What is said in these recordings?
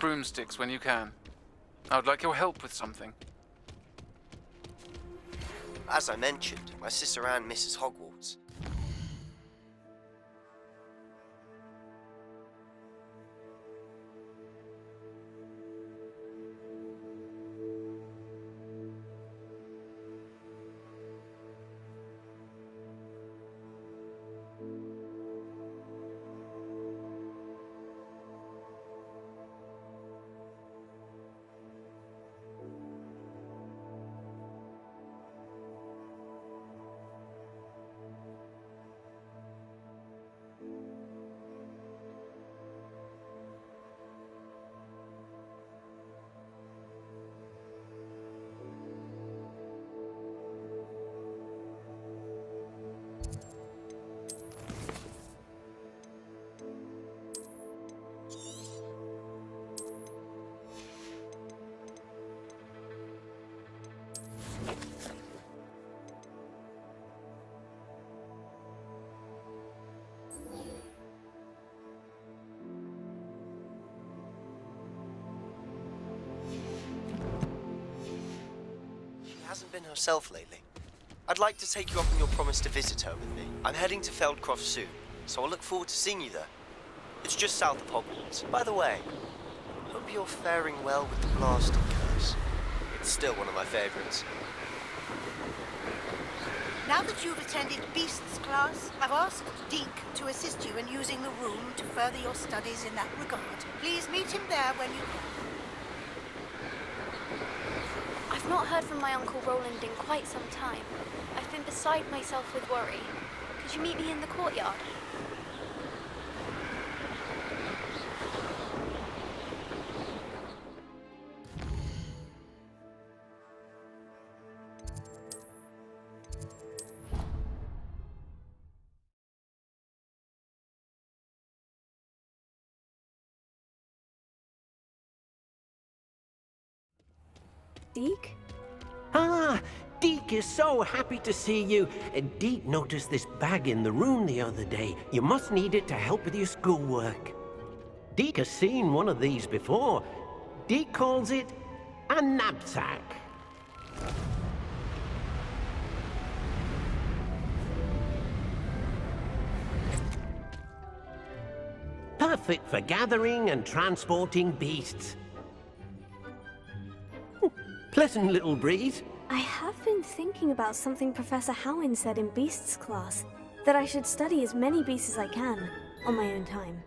broomsticks when you can. I would like your help with something. As I mentioned, my sister Anne misses Hogwarts. Hasn't been herself lately. I'd like to take you up on your promise to visit her with me. I'm heading to Feldcroft soon, so I'll look forward to seeing you there. It's just south of Hogwarts. By the way, hope you're faring well with the blasting curse. It's still one of my favorites. Now that you've attended Beasts class, I've asked Deke to assist you in using the room to further your studies in that regard. Please meet him there when you can. I've not heard from my Uncle Roland in quite some time. I've been beside myself with worry. Could you meet me in the courtyard? Deke? Ah, Deke is so happy to see you. Deke noticed this bag in the room the other day. You must need it to help with your schoolwork. Deke has seen one of these before. Deke calls it a knapsack. Perfect for gathering and transporting beasts. Pleasant little breeze. I have been thinking about something Professor Howin said in Beasts class, that I should study as many beasts as I can, on my own time.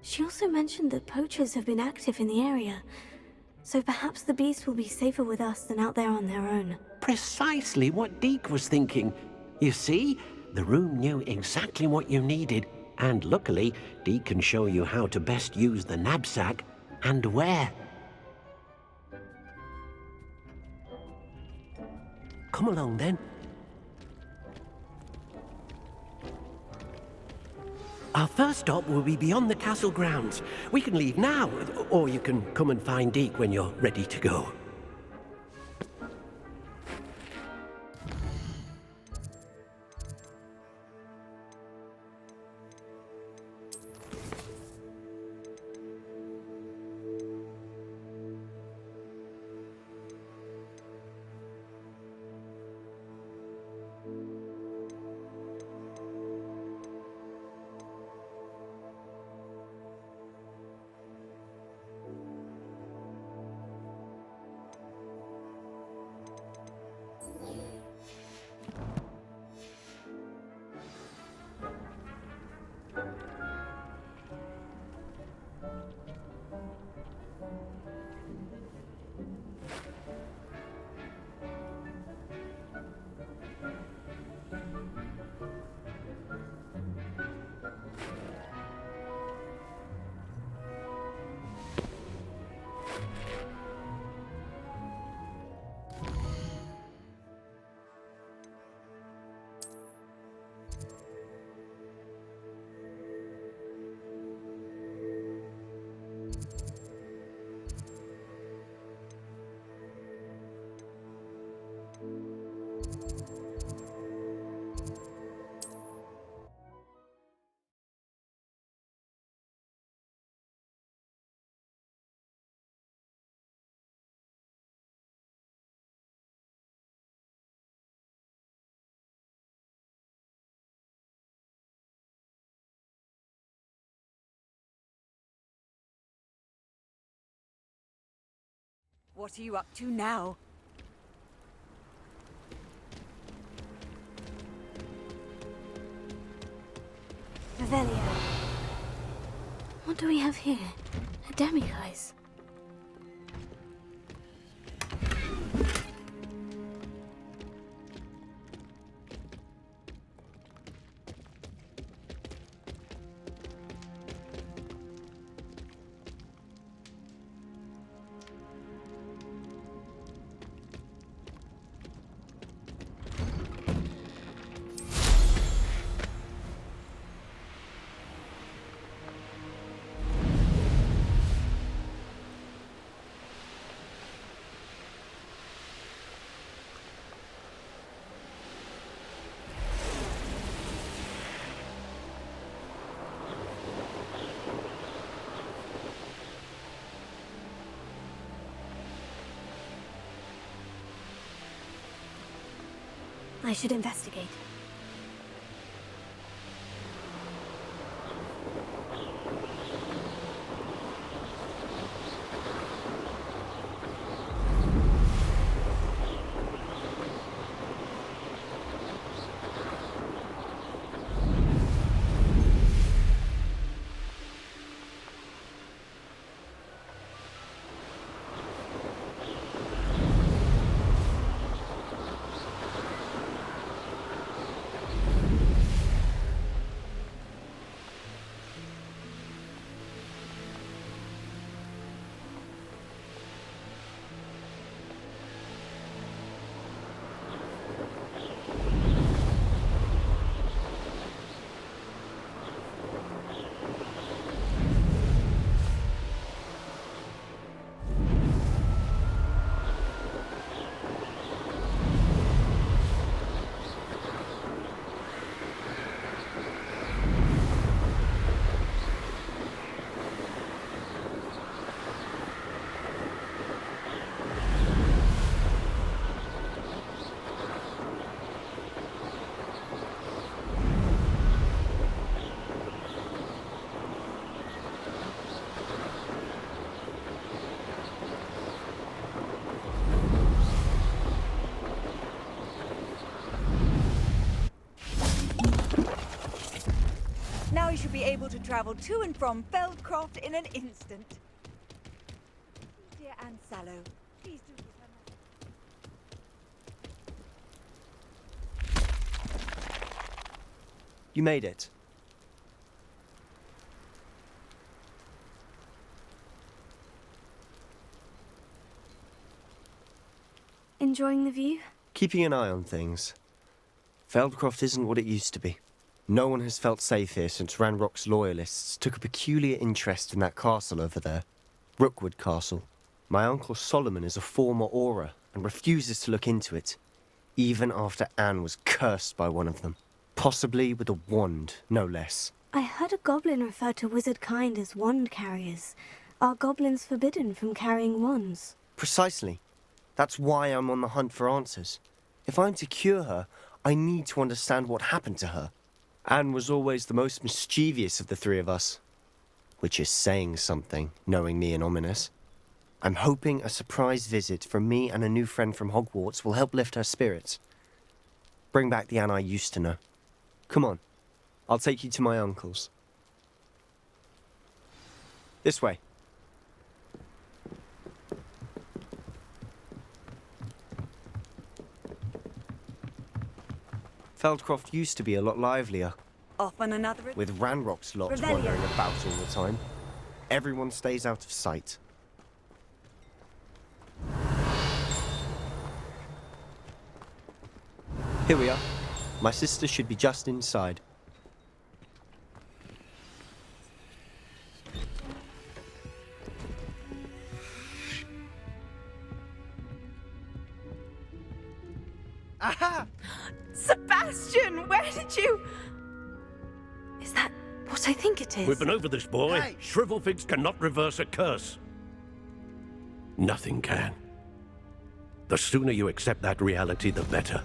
She also mentioned that poachers have been active in the area, so perhaps the beasts will be safer with us than out there on their own. Precisely what Deke was thinking. You see, the room knew exactly what you needed, and luckily, Deke can show you how to best use the knapsack and where. Come along then. Our first stop will be beyond the castle grounds. We can leave now, or you can come and find Deke when you're ready to go. What are you up to now? Revelio. What do we have here? A demiguise. I should investigate. Now you should be able to travel to and from Feldcroft in an instant. Dear Anne Sallow, please do give her You made it. Enjoying the view? Keeping an eye on things. Feldcroft isn't what it used to be. No one has felt safe here since Ranrock's loyalists took a peculiar interest in that castle over there. Rookwood Castle. My uncle Solomon is a former Auror and refuses to look into it, even after Anne was cursed by one of them. Possibly with a wand, no less. I heard a goblin refer to wizard kind as wand carriers. Are goblins forbidden from carrying wands? Precisely. That's why I'm on the hunt for answers. If I'm to cure her, I need to understand what happened to her. Anne was always the most mischievous of the three of us. Which is saying something, knowing me and Ominous. I'm hoping a surprise visit from me and a new friend from Hogwarts will help lift her spirits. Bring back the Anne I used to know. Come on, I'll take you to my uncle's. This way. Feldcroft used to be a lot livelier. off on another... With Ranrock's lot Revelio. wandering about all the time. Everyone stays out of sight. Here we are. My sister should be just inside. Aha! Sebastian, where did you... Is that what I think it is? We've been over this, boy. Hey! Shrivelfigs cannot reverse a curse. Nothing can. The sooner you accept that reality, the better.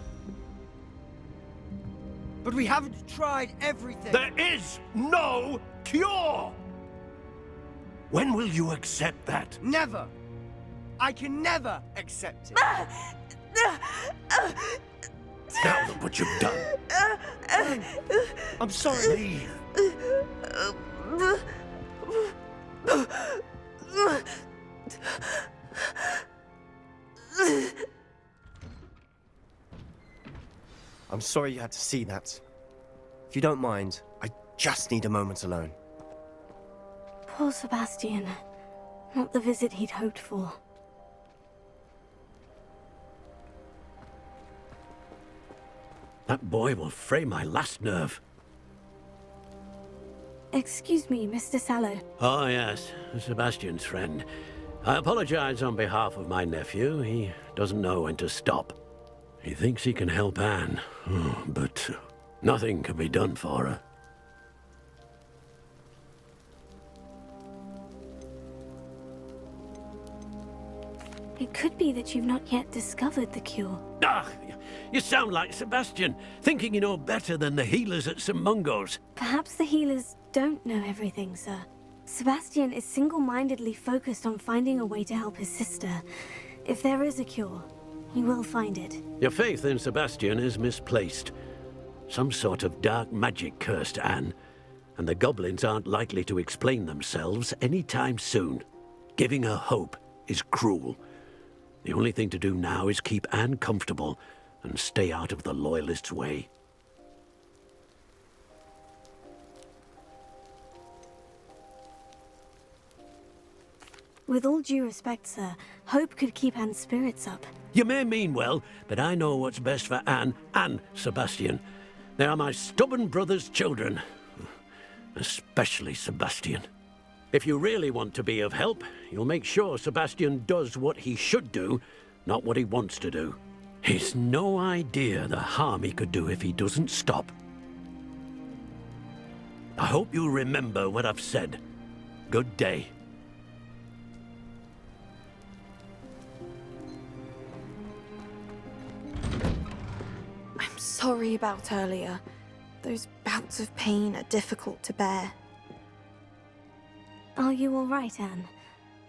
But we haven't tried everything. There is no cure! When will you accept that? Never. I can never accept it. Now look what you've done. I'm sorry. Leave. I'm sorry you had to see that. If you don't mind, I just need a moment alone. Poor Sebastian. Not the visit he'd hoped for. That boy will fray my last nerve. Excuse me, Mr. Sallow. Oh, yes, Sebastian's friend. I apologize on behalf of my nephew. He doesn't know when to stop. He thinks he can help Anne, but nothing can be done for her. It could be that you've not yet discovered the cure. Ah, you sound like Sebastian, thinking you know better than the healers at St. Mungo's. Perhaps the healers don't know everything, sir. Sebastian is single-mindedly focused on finding a way to help his sister. If there is a cure, he will find it. Your faith in Sebastian is misplaced. Some sort of dark magic cursed Anne, and the goblins aren't likely to explain themselves anytime soon. Giving her hope is cruel. The only thing to do now is keep Anne comfortable and stay out of the Loyalists' way. With all due respect, sir, hope could keep Anne's spirits up. You may mean well, but I know what's best for Anne and Sebastian. They are my stubborn brother's children. Especially Sebastian. If you really want to be of help, you'll make sure Sebastian does what he should do, not what he wants to do. He's no idea the harm he could do if he doesn't stop. I hope you'll remember what I've said. Good day. I'm sorry about earlier. Those bouts of pain are difficult to bear. Are you all right, Anne?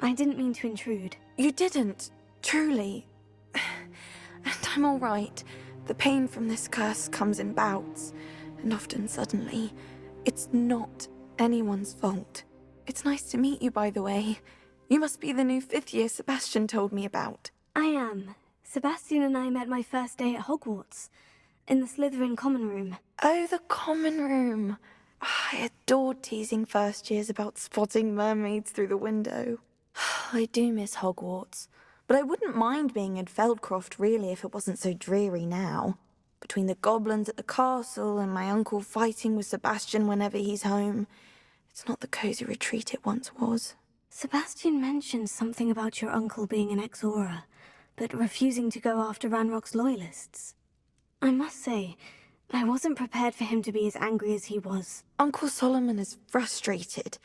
I didn't mean to intrude. You didn't, truly. And I'm all right. The pain from this curse comes in bouts, and often suddenly. It's not anyone's fault. It's nice to meet you, by the way. You must be the new 5th year Sebastian told me about. I am. Sebastian and I met my first day at Hogwarts, in the Slytherin common room. Oh, the common room. I adored teasing first years about spotting mermaids through the window. I do miss Hogwarts, but I wouldn't mind being in Feldcroft really if it wasn't so dreary now. Between the goblins at the castle and my uncle fighting with Sebastian whenever he's home, it's not the cozy retreat it once was. Sebastian mentioned something about your uncle being an ex-Auror, but refusing to go after Ranrock's Loyalists. I must say, I wasn't prepared for him to be as angry as he was. Uncle Solomon is frustrated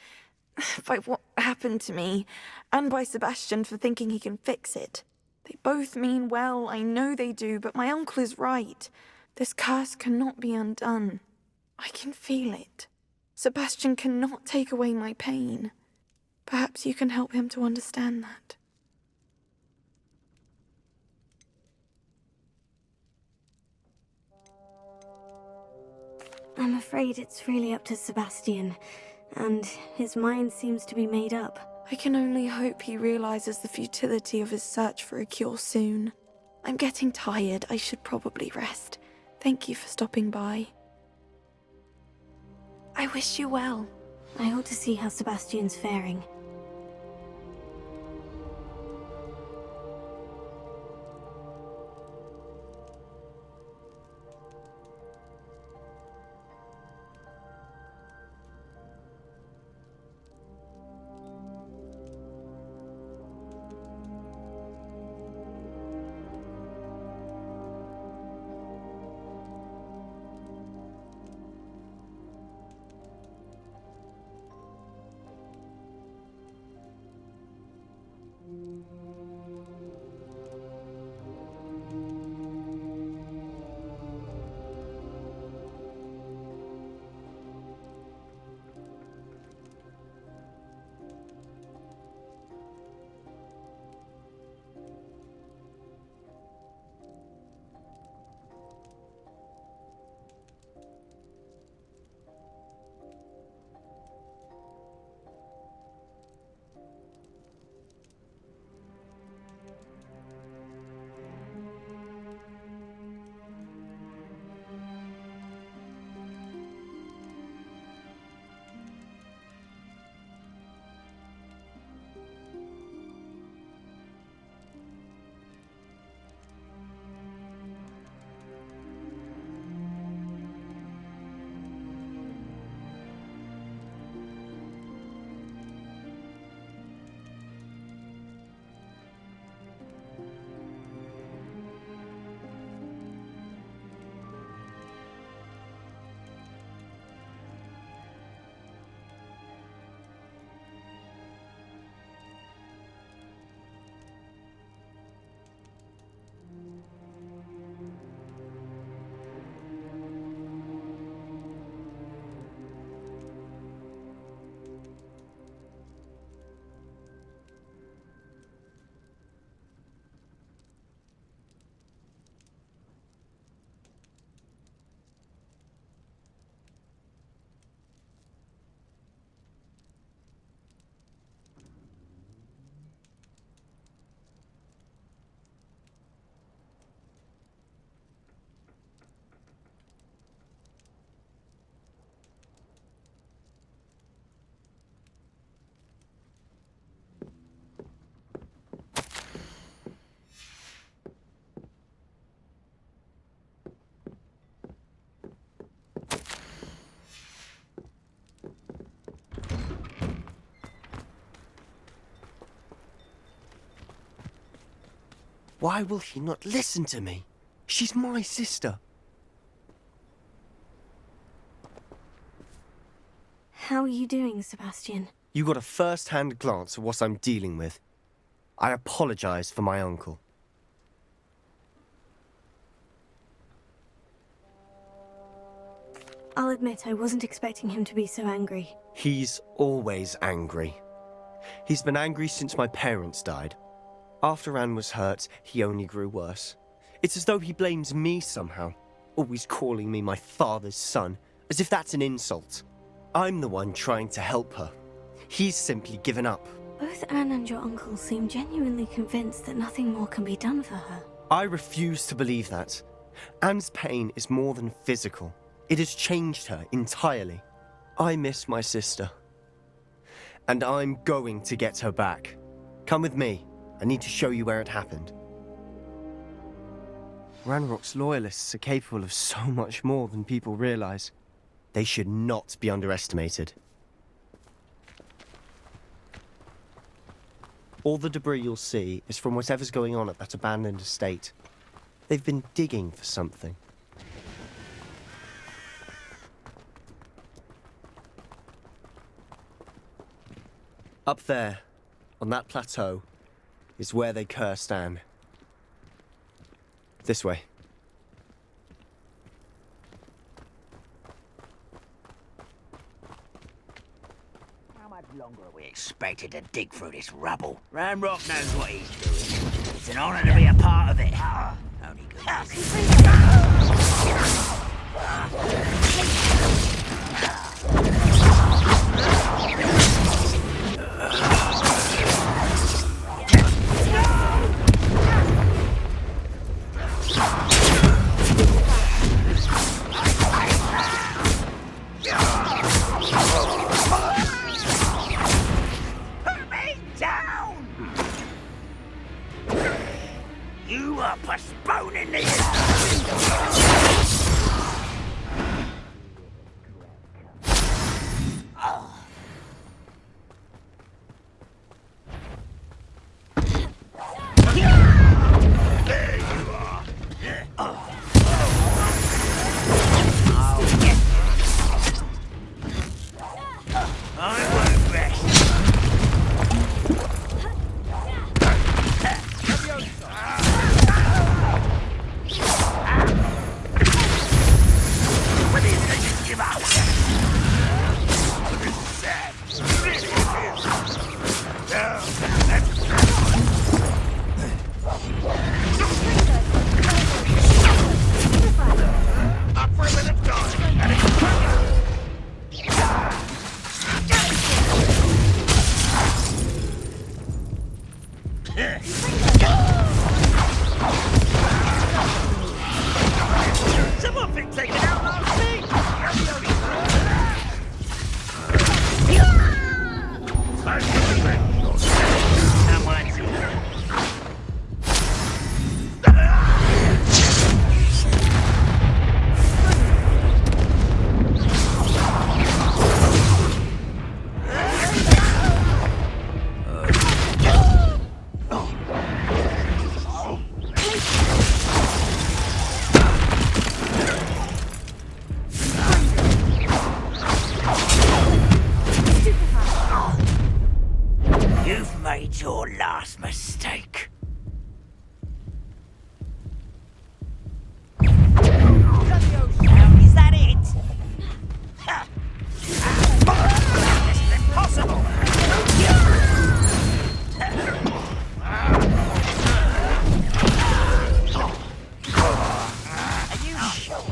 by what happened to me, and by Sebastian for thinking he can fix it. They both mean well, I know they do, but my uncle is right. This curse cannot be undone. I can feel it. Sebastian cannot take away my pain. Perhaps you can help him to understand that. I'm afraid it's really up to Sebastian, and his mind seems to be made up. I can only hope he realizes the futility of his search for a cure soon. I'm getting tired. I should probably rest. Thank you for stopping by. I wish you well. I ought to see how Sebastian's faring. Why will he not listen to me? She's my sister. How are you doing, Sebastian? You got a first-hand glance at what I'm dealing with. I apologize for my uncle. I'll admit I wasn't expecting him to be so angry. He's always angry. He's been angry since my parents died. After Anne was hurt, he only grew worse. It's as though he blames me somehow, always calling me my father's son, as if that's an insult. I'm the one trying to help her. He's simply given up. Both Anne and your uncle seem genuinely convinced that nothing more can be done for her. I refuse to believe that. Anne's pain is more than physical. It has changed her entirely. I miss my sister. And I'm going to get her back. Come with me. I need to show you where it happened. Ranrock's loyalists are capable of so much more than people realize. They should not be underestimated. All the debris you'll see is from whatever's going on at that abandoned estate. They've been digging for something. Up there, on that plateau, is where they cursed Anne. This way. How much longer are we expected to dig through this rubble? Ranrock knows what he's doing. It's an honor to be a part of it. Only good. You are postponing the Someone been taken out last week! You've made your last mistake. Is that it? This is impossible! Are you sure?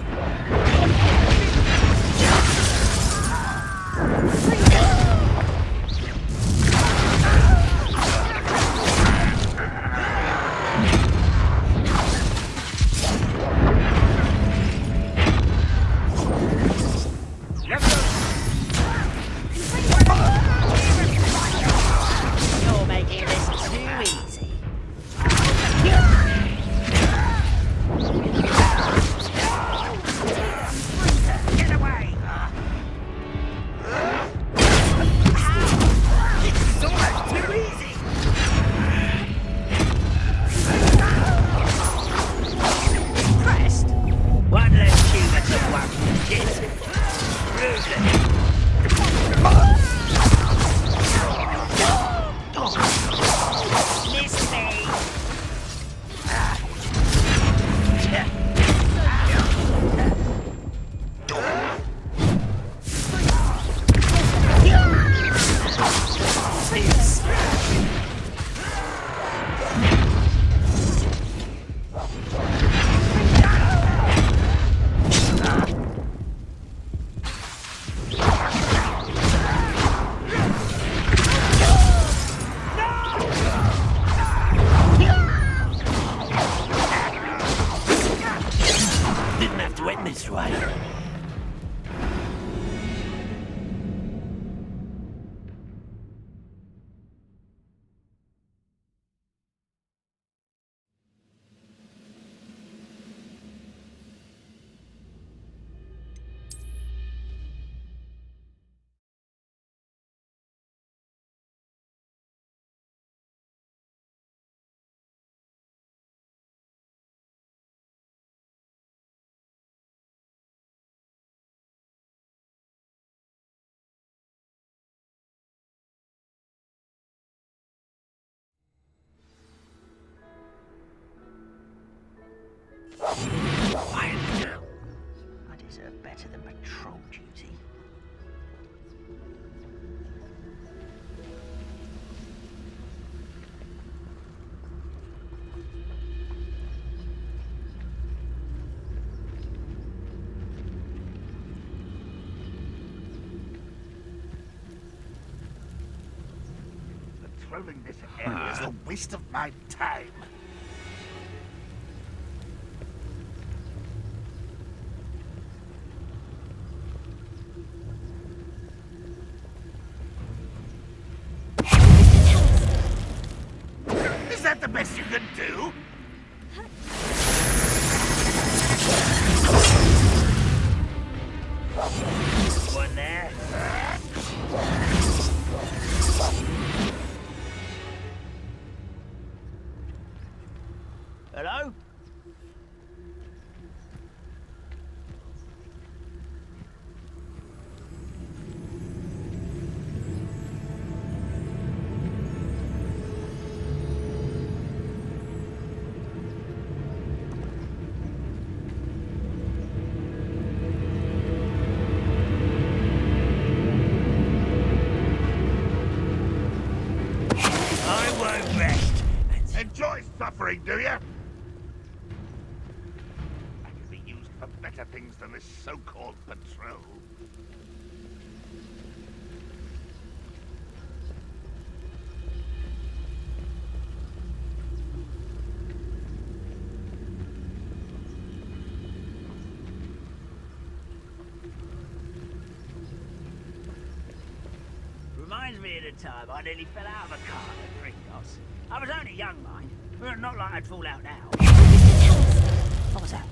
Patrolling this area is a waste of my time. Is that the best you can do? One there. Hello? I won't rest. Enjoy suffering, do you? I can be used for better things than this so-called patrol. Reminds me of the time I nearly fell out of a car at Gringotts. I was only young, mind. But not like I'd fall out now. What was that?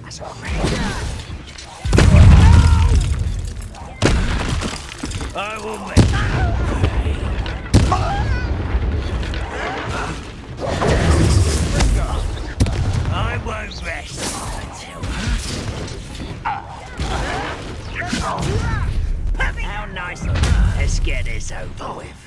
That's all right. I will make I won't rest until... How nice. Let's get this over with.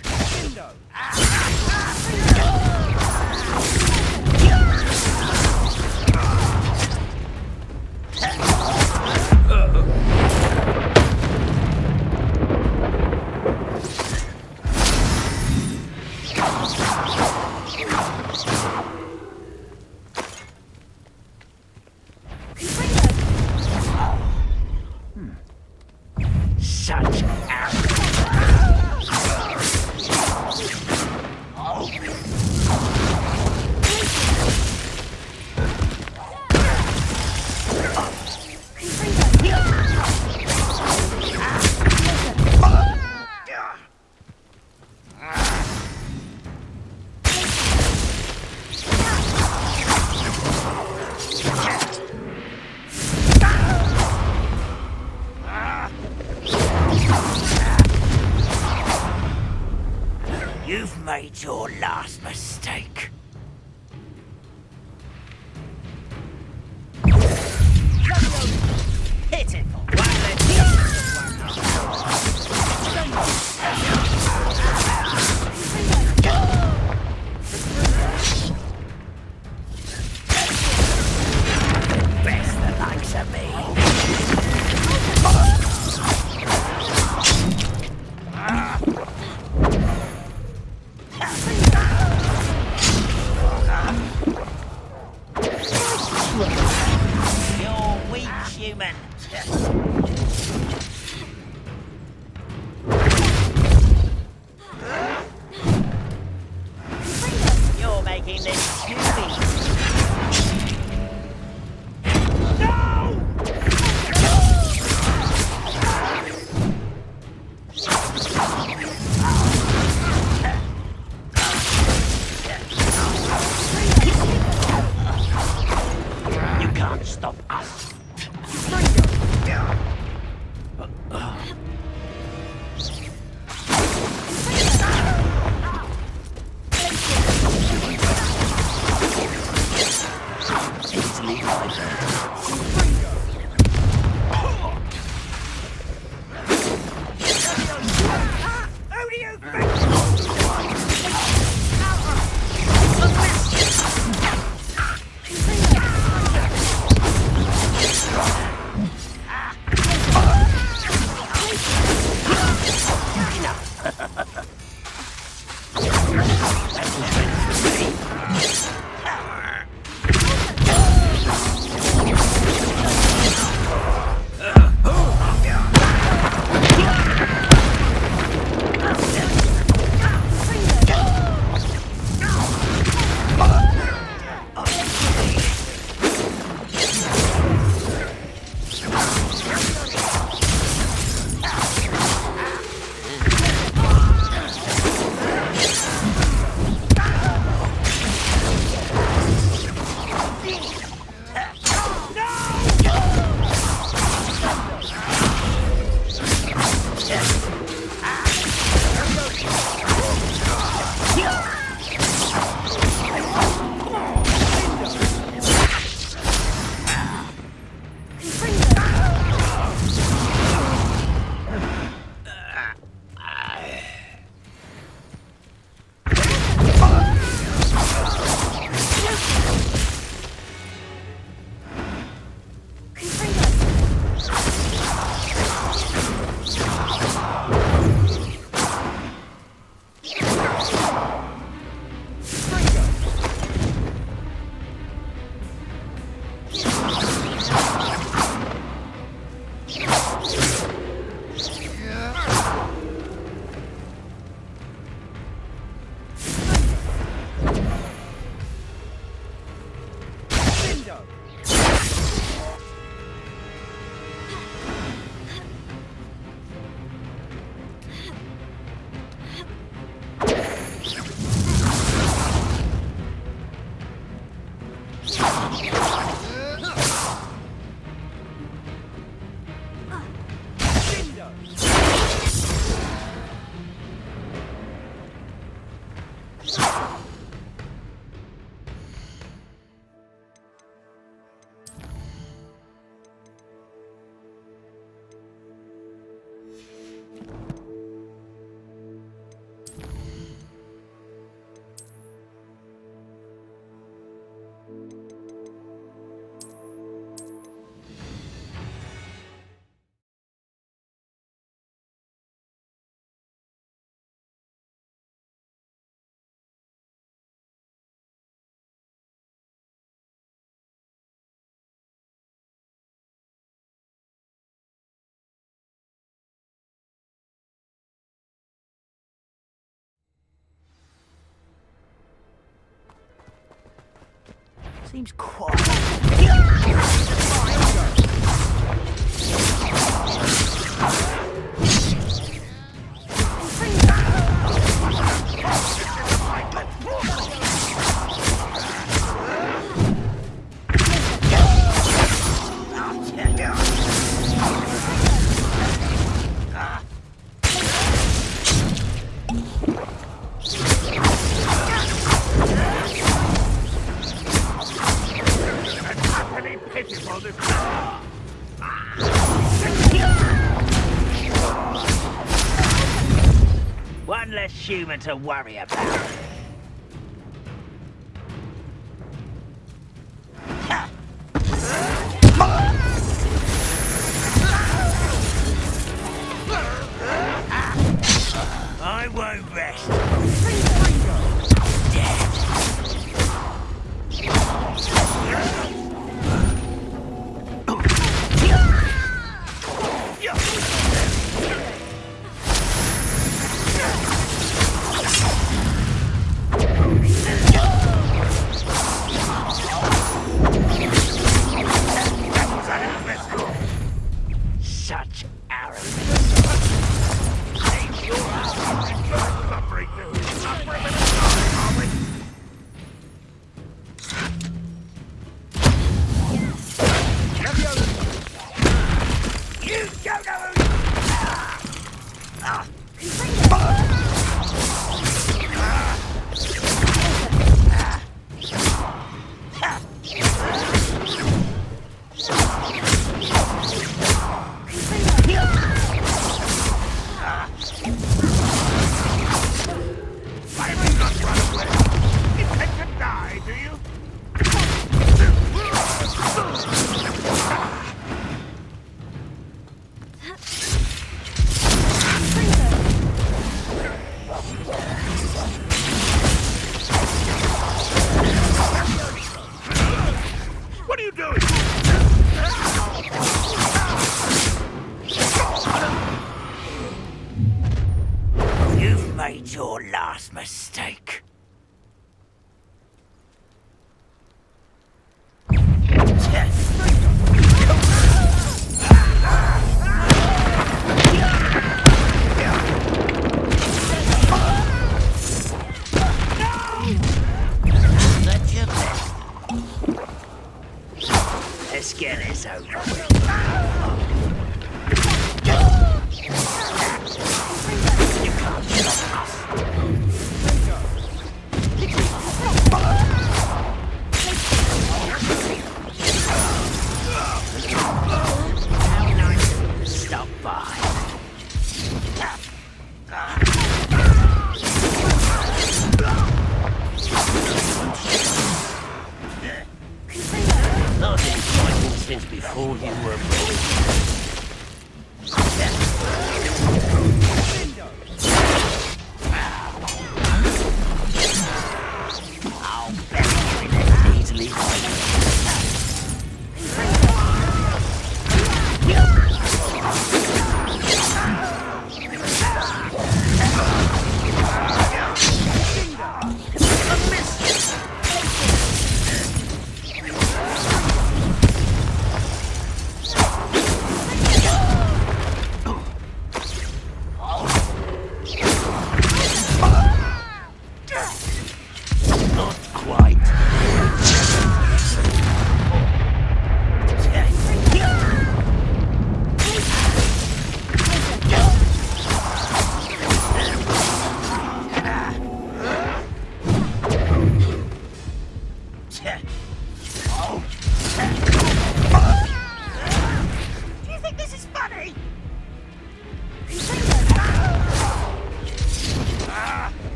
Such You've made your last mistake. Pitiful. Best the likes of me. You're weak, human. You're making this too easy. You can't stop us. Easily Who do you think? Seems quiet. One less human to worry about. I won't rest. Such arrogance. You don't know who What are you doing? You've made your last mistake. That's your best. Let's get this over with. You can't stop us.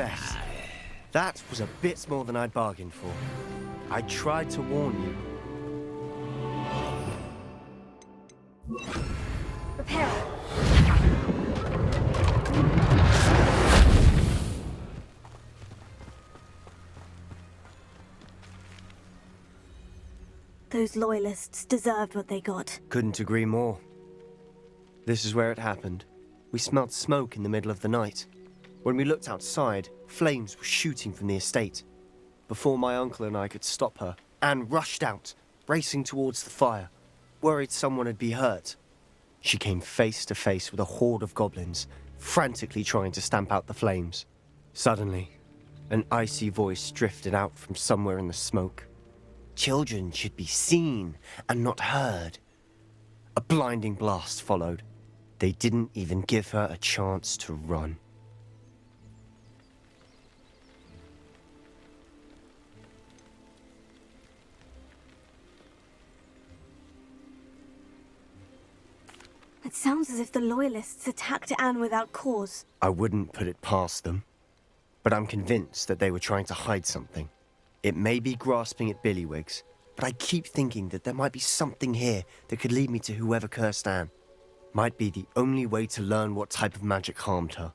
Yes. That was a bit more than I'd bargained for. I tried to warn you. Repair. Those loyalists deserved what they got. Couldn't agree more. This is where it happened. We smelled smoke in the middle of the night. When we looked outside, flames were shooting from the estate. Before my uncle and I could stop her, Anne rushed out, racing towards the fire, worried someone would be hurt. She came face to face with a horde of goblins, frantically trying to stamp out the flames. Suddenly, an icy voice drifted out from somewhere in the smoke. Children should be seen and not heard. A blinding blast followed. They didn't even give her a chance to run. It sounds as if the Loyalists attacked Anne without cause. I wouldn't put it past them, but I'm convinced that they were trying to hide something. It may be grasping at Billywigs, but I keep thinking that there might be something here that could lead me to whoever cursed Anne. Might be the only way to learn what type of magic harmed her,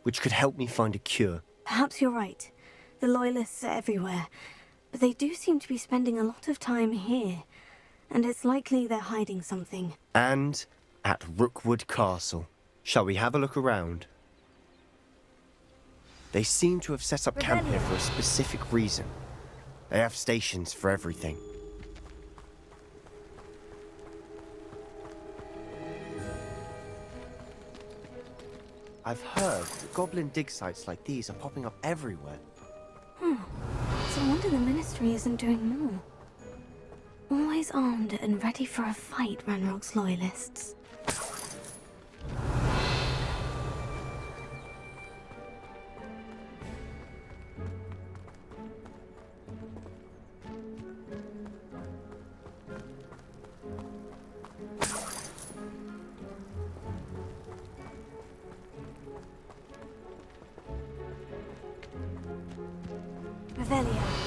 which could help me find a cure. Perhaps you're right. The Loyalists are everywhere, but they do seem to be spending a lot of time here, and it's likely they're hiding something. And at Rookwood Castle. Shall we have a look around? They seem to have set up camp here for a specific reason. They have stations for everything. I've heard that goblin dig sites like these are popping up everywhere. So I wonder the Ministry isn't doing more. Always armed and ready for a fight, Ranrock's Loyalists. Revelio.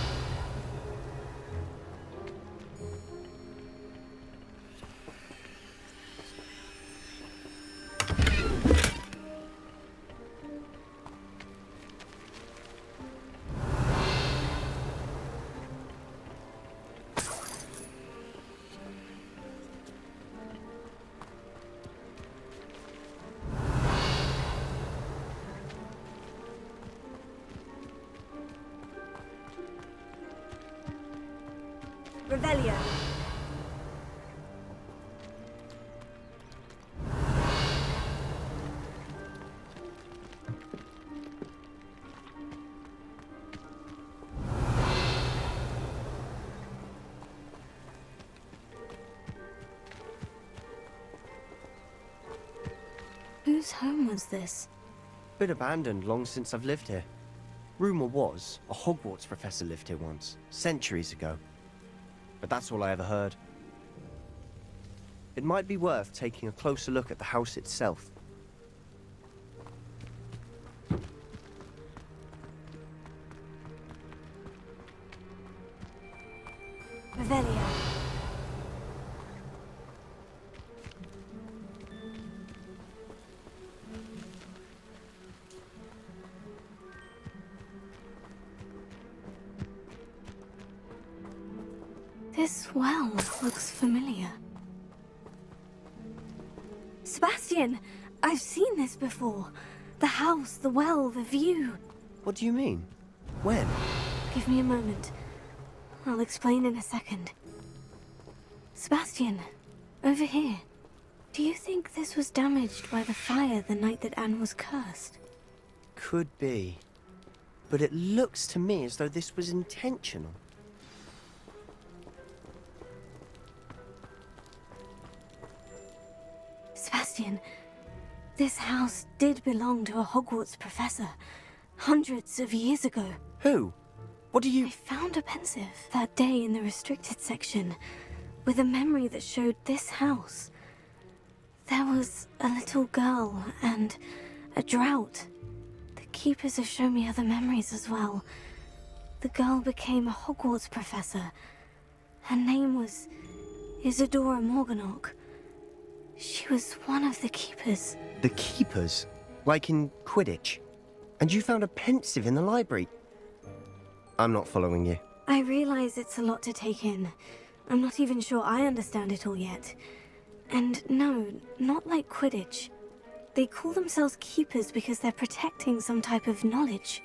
Revelio. Whose home was this? Been abandoned long since I've lived here. Rumor was a Hogwarts professor lived here once, centuries ago. But that's all I ever heard. It might be worth taking a closer look at the house itself. Revelio. This well looks familiar. Sebastian! I've seen this before. The house, the well, the view. What do you mean? When? Give me a moment. I'll explain in a second. Sebastian, over here. Do you think this was damaged by the fire the night that Anne was cursed? Could be. But it looks to me as though this was intentional. Sebastian, this house did belong to a Hogwarts professor, hundreds of years ago. Who? What do you... I found a pensive that day in the restricted section, with a memory that showed this house. There was a little girl and a drought. The Keepers have shown me other memories as well. The girl became a Hogwarts professor. Her name was Isadora Morganach. She was one of the Keepers. The Keepers? Like in Quidditch? And you found a pensive in the library? I'm not following you. I realize it's a lot to take in. I'm not even sure I understand it all yet. And no, not like Quidditch. They call themselves Keepers because they're protecting some type of knowledge.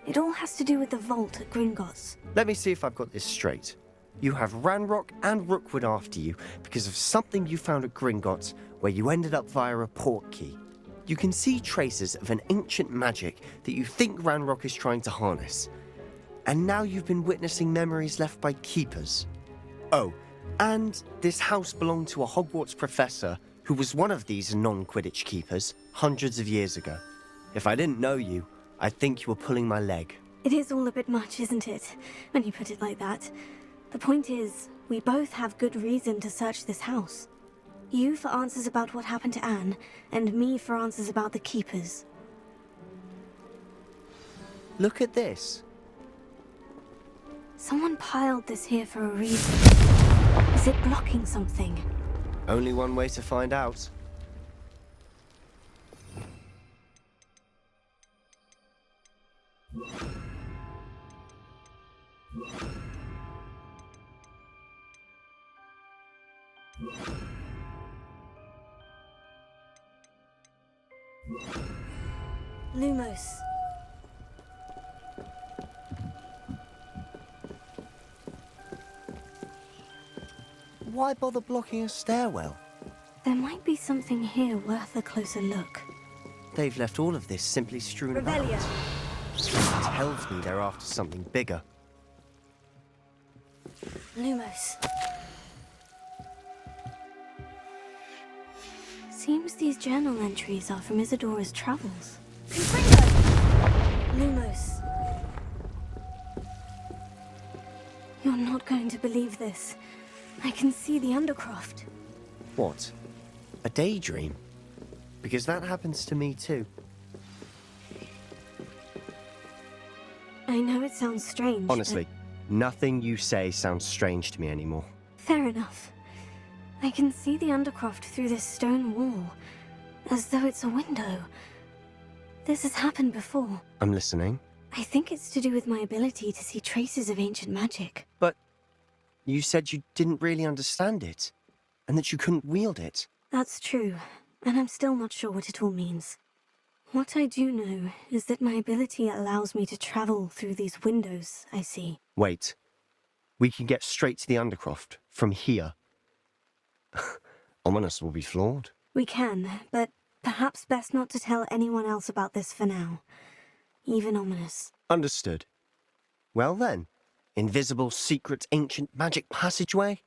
It all has to do with the vault at Gringotts. Let me see if I've got this straight. You have Ranrock and Rookwood after you because of something you found at Gringotts where you ended up via a portkey. You can see traces of an ancient magic that you think Ranrock is trying to harness. And now you've been witnessing memories left by Keepers. Oh, and this house belonged to a Hogwarts professor who was one of these non-Quidditch Keepers hundreds of years ago. If I didn't know you, I'd think you were pulling my leg. It is all a bit much, isn't it, when you put it like that? The point is, we both have good reason to search this house. You for answers about what happened to Anne, and me for answers about the Keepers. Look at this. Someone piled this here for a reason. Is it blocking something? Only one way to find out. Lumos. Why bother blocking a stairwell? There might be something here worth a closer look. They've left all of this simply strewn about. Revelio. It tells me they're after something bigger. Lumos. Seems these journal entries are from Isadora's travels. Lumos. You're not going to believe this. I can see the Undercroft. What? A daydream? Because that happens to me too. I know it sounds strange. Honestly, nothing you say sounds strange to me anymore. Fair enough. I can see the Undercroft through this stone wall, as though it's a window. This has happened before. I'm listening. I think it's to do with my ability to see traces of ancient magic. But you said you didn't really understand it, and that you couldn't wield it. That's true, and I'm still not sure what it all means. What I do know is that my ability allows me to travel through these windows I see. Wait. We can get straight to the Undercroft from here. Ominous will be flawed. We can, but perhaps best not to tell anyone else about this for now. Even Ominous. Understood. Well then, invisible, secret, ancient magic passageway?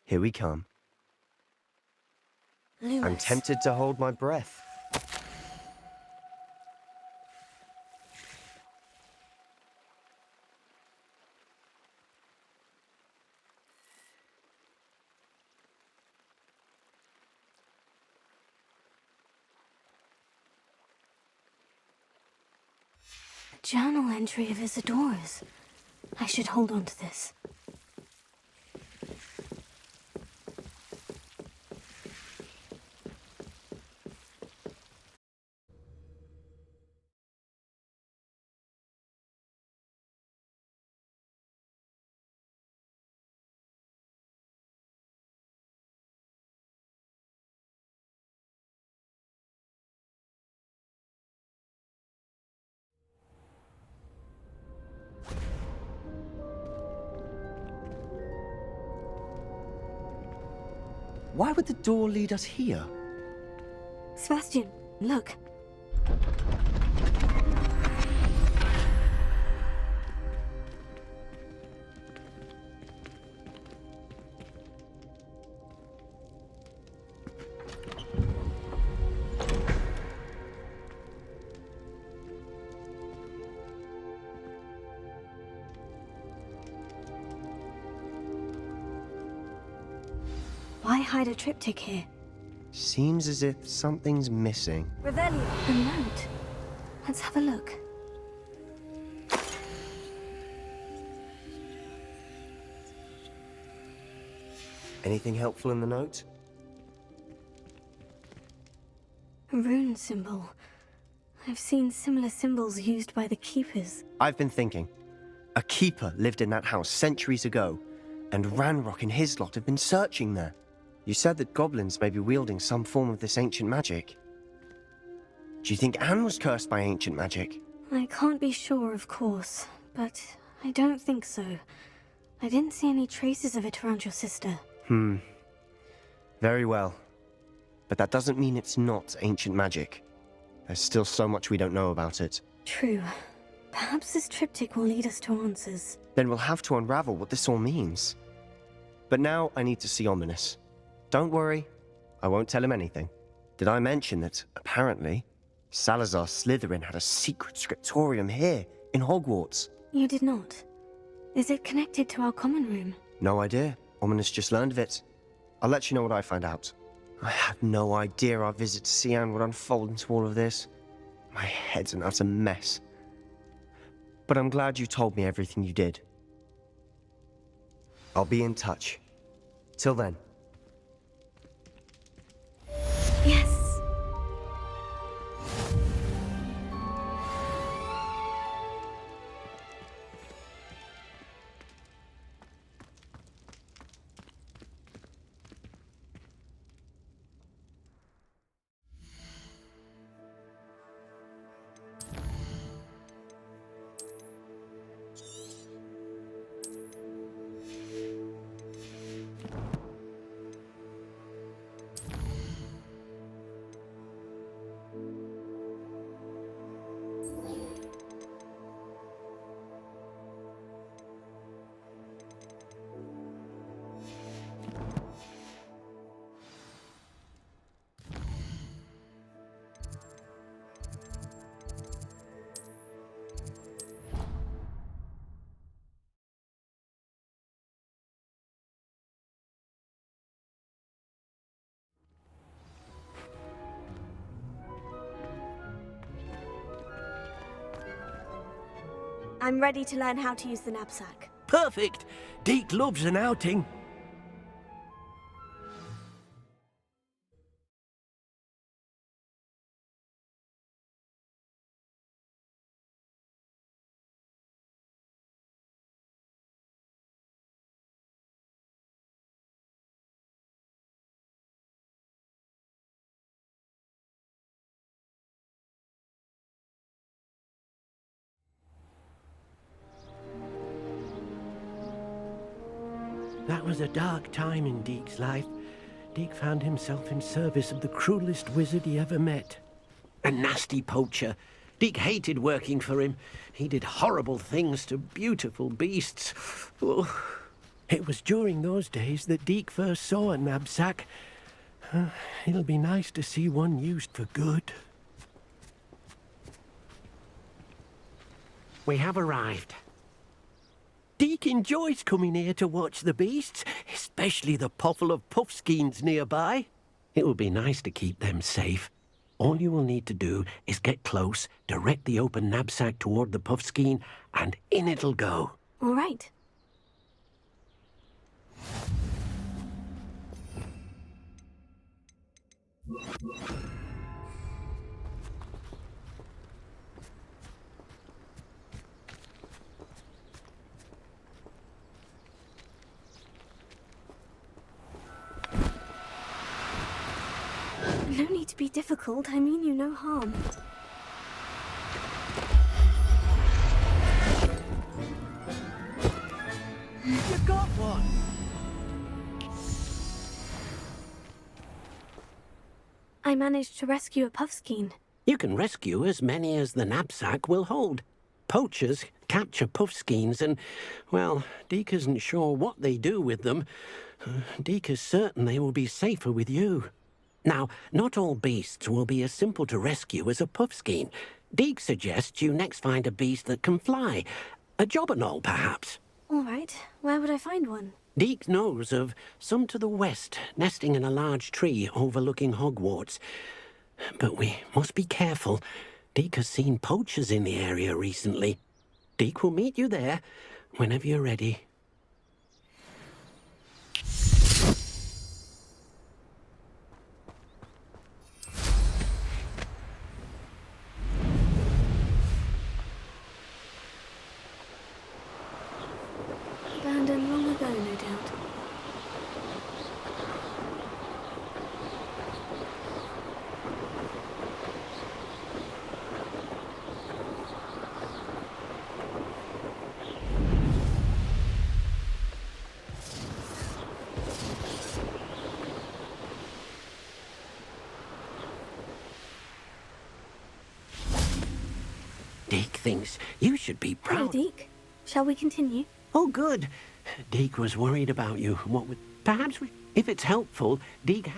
Here we come. Lumos. I'm tempted to hold my breath. A journal entry of Isadora's. I should hold on to this. Why would the door lead us here? Sebastian, look. Why hide a triptych here? Seems as if something's missing. Revelio. A note. Let's have a look. Anything helpful in the note? A rune symbol. I've seen similar symbols used by the keepers. I've been thinking. A keeper lived in that house centuries ago, and Ranrock and his lot have been searching there. You said that goblins may be wielding some form of this ancient magic. Do you think Anne was cursed by ancient magic? I can't be sure, of course, but I don't think so. I didn't see any traces of it around your sister. Very well. But that doesn't mean it's not ancient magic. There's still so much we don't know about it. True. Perhaps this triptych will lead us to answers. Then we'll have to unravel what this all means. But now I need to see Ominous. Don't worry, I won't tell him anything. Did I mention that, apparently, Salazar Slytherin had a secret scriptorium here, in Hogwarts? You did not. Is it connected to our common room? No idea. Ominous just learned of it. I'll let you know what I find out. I had no idea our visit to Cian would unfold into all of this. My head's an utter mess. But I'm glad you told me everything you did. I'll be in touch. Till then. Yes. I'm ready to learn how to use the knapsack. Perfect! Deke loves an outing. That was a dark time in Deke's life. Deke found himself in service of the cruelest wizard he ever met. A nasty poacher. Deke hated working for him. He did horrible things to beautiful beasts. Oh. It was during those days that Deke first saw a knapsack. It'll be nice to see one used for good. We have arrived. Deke enjoys coming here to watch the beasts, especially the pottle of puffskeins nearby. It will be nice to keep them safe. All you will need to do is get close, direct the open knapsack toward the puffskein, and in it'll go. All right. No need to be difficult. I mean you no harm. You got one! I managed to rescue a puffskein. You can rescue as many as the knapsack will hold. Poachers capture puffskeins and, well, Deke isn't sure what they do with them. Deke is certain they will be safer with you. Now, not all beasts will be as simple to rescue as a puffskein. Deke suggests you next find a beast that can fly. A jobberknoll, perhaps. All right. Where would I find one? Deke knows of some to the west, nesting in a large tree overlooking Hogwarts. But we must be careful. Deke has seen poachers in the area recently. Deke will meet you there whenever you're ready. thinks you should be Hello, proud. Deke. Shall we continue? Oh, good. Deke was worried about you. What would... Perhaps we... If it's helpful, Deke...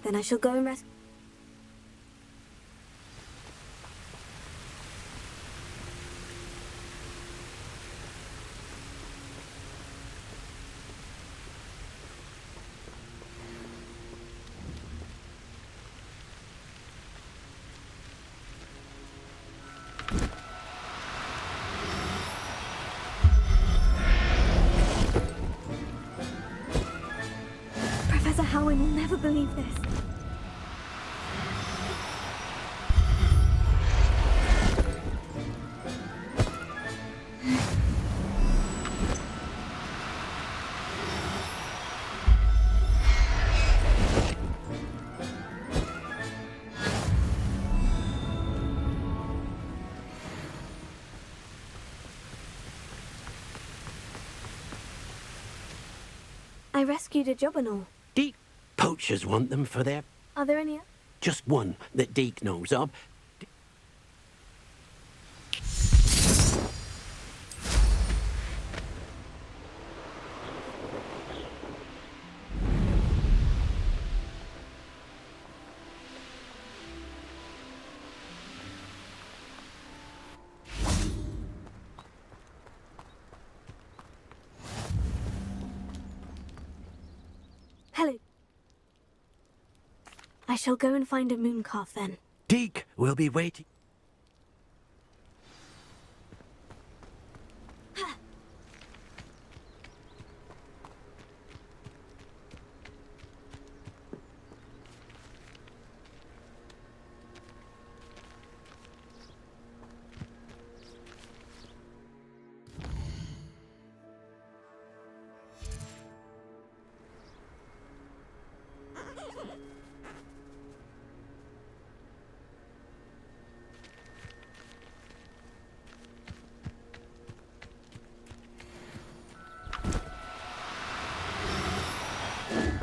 Then I shall go and rest. Professor Howin will never believe this. I rescued a Jobberknoll. Deke... Poachers want them for their... Are there any? Just one that Deke knows of. Hello. I shall go and find a moon calf then. Deke will be waiting.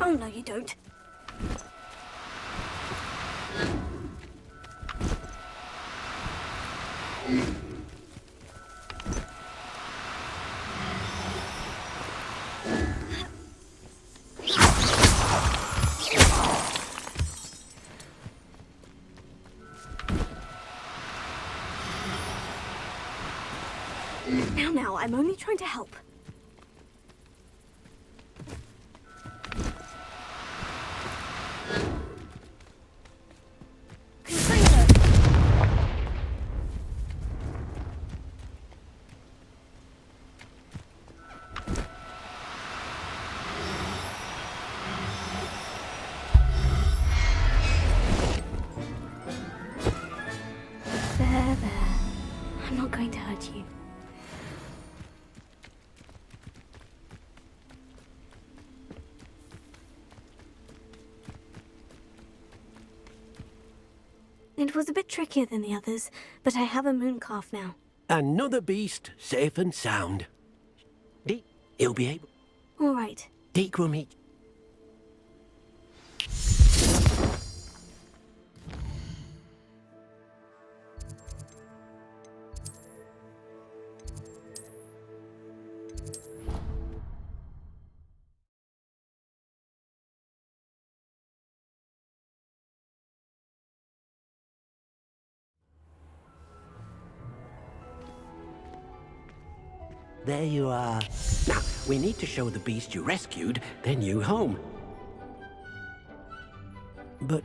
Oh, no, you don't. Now, I'm only trying to help. There. I'm not going to hurt you. It was a bit trickier than the others, but I have a moon calf now. Another beast, safe and sound. Deke, he'll be able... All right. Deke will meet... There you are. Now, we need to show the beast you rescued their new home. But,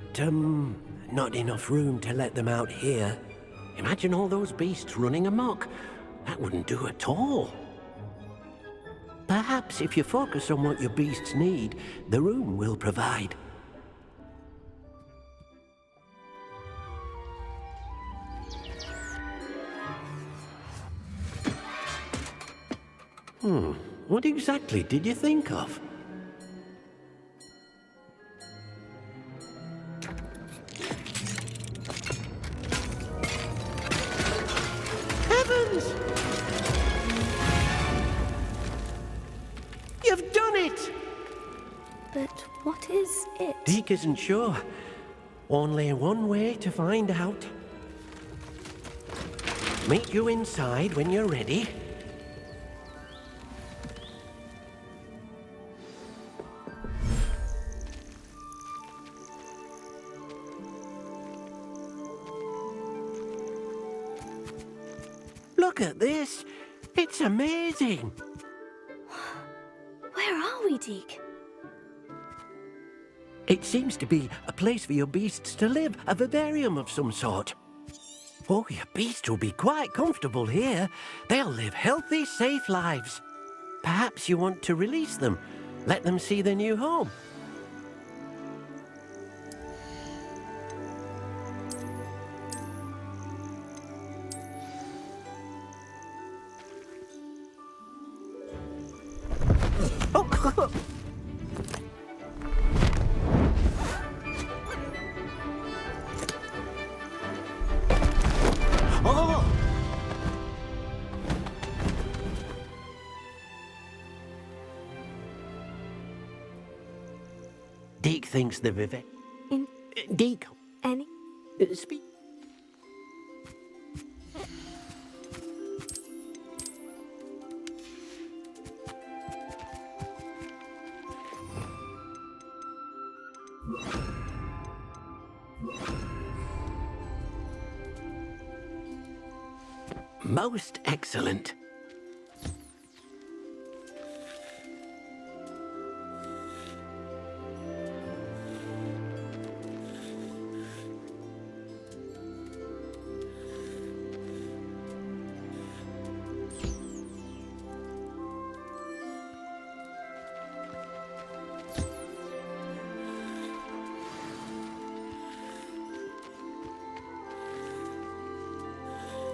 not enough room to let them out here. Imagine all those beasts running amok. That wouldn't do at all. Perhaps if you focus on what your beasts need, the room will provide. What exactly did you think of? Heavens! You've done it! But what is it? Deke isn't sure. Only one way to find out. Meet you inside when you're ready. Look at this. It's amazing. Where are we, Deke? It seems to be a place for your beasts to live, a vivarium of some sort. Oh, your beasts will be quite comfortable here. They'll live healthy, safe lives. Perhaps you want to release them, let them see their new home. Oh. Oh! Deke thinks the Vivek. Deke. Any? Speak. Most excellent.